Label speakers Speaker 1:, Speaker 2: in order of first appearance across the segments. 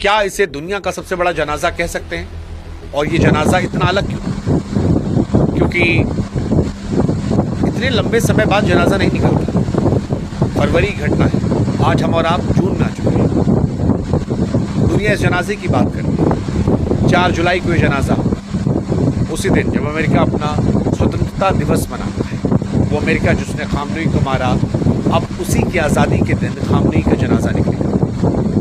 Speaker 1: क्या इसे दुनिया का सबसे बड़ा जनाजा कह सकते हैं? और ये जनाजा इतना अलग क्यों? क्योंकि इतने लंबे समय बाद जनाजा नहीं निकलता। फरवरी की घटना है, आज हम और आप जून में आ चुके हैं। दुनिया इस जनाजे की बात कर रही है। 4 जुलाई को यह जनाजा, उसी दिन जब अमेरिका अपना स्वतंत्रता दिवस मनाता है, वो अमेरिका जिसने खामनेई को मारा, अब उसी की आज़ादी के दिन खामनेई का जनाजा निकलेगा।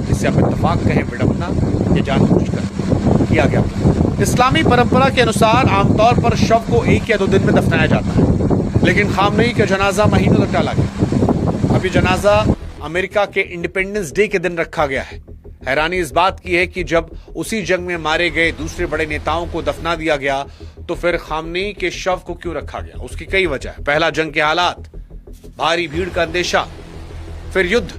Speaker 1: जिससे आप इत्तेफाक कहें, विडंबना या जानबूझकर किया गया प्लान। इस्लामी परंपरा के अनुसार आमतौर पर शव को 1 या 2 दिन में दफनाया जाता है, लेकिन खामनेई का जनाजा महीनों तक टाला गया। अब ये जनाजा अमेरिका के इंडिपेंडेंस डे के दिन रखा गया है। हैरानी इस बात की है कि जब उसी जंग में मारे गए दूसरे बड़े नेताओं को दफना दिया गया, तो फिर खामनेई के शव को क्यों रखा गया? उसकी कई वजह है। पहला, जंग के हालात, भारी भीड़ का अंदेशा, फिर युद्ध,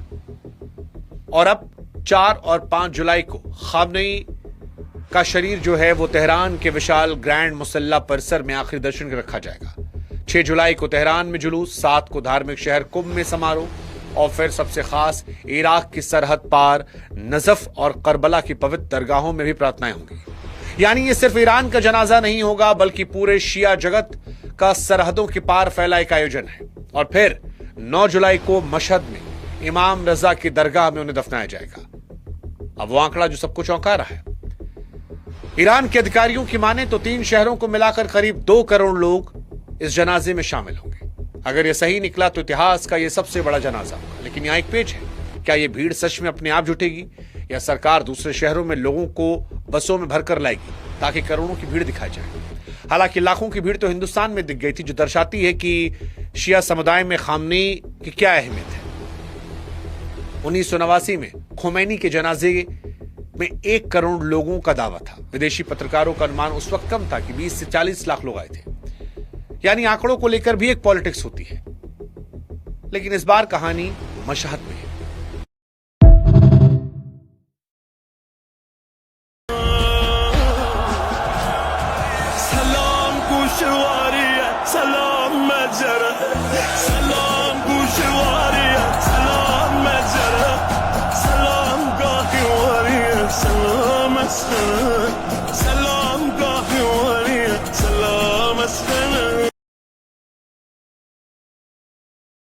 Speaker 1: और अब 4 और 5 जुलाई को खामनेई का शरीर जो है वो तेहरान के विशाल ग्रैंड मुसल्ला परिसर में आखिरी दर्शन के रखा जाएगा। 6 जुलाई को तेहरान में जुलूस, 7 को धार्मिक शहर कुंभ में समारोह, और फिर सबसे खास इराक की सरहद पार नजफ और करबला की पवित्र दरगाहों में भी प्रार्थनाएं होंगी। यानी ये सिर्फ ईरान का जनाजा नहीं होगा, बल्कि पूरे शिया जगत का सरहदों के पार फैला एक आयोजन है। और फिर 9 जुलाई को मशहद में इमाम रजा की दरगाह में उन्हें दफनाया जाएगा। अब वो आंकड़ा जो सबको चौंका रहा है। ईरान के अधिकारियों की माने तो 3 शहरों को मिलाकर करीब 2 करोड़ लोग इस जनाजे में शामिल होंगे। अगर यह सही निकला तो इतिहास का यह सबसे बड़ा जनाजा होगा। लेकिन यहां एक पेच है, क्या यह भीड़ सच में अपने आप जुटेगी, या सरकार दूसरे शहरों में लोगों को बसों में भरकर लाएगी ताकि करोड़ों की भीड़ दिखाई जाए? हालांकि लाखों की भीड़ तो हिंदुस्तान में दिख गई थी, जो दर्शाती है कि शिया समुदाय में खामनेई की क्या अहमियत है। 1989 में खोमैनी के जनाजे में 1 करोड़ लोगों का दावा था। विदेशी पत्रकारों का अनुमान उस वक्त कम था कि 20 से 40 लाख लोग आए थे। यानी आंकड़ों को लेकर भी एक पॉलिटिक्स होती है। लेकिन इस बार कहानी मशहद में है।
Speaker 2: सलाम कुशवारी सलाम मजर सलाम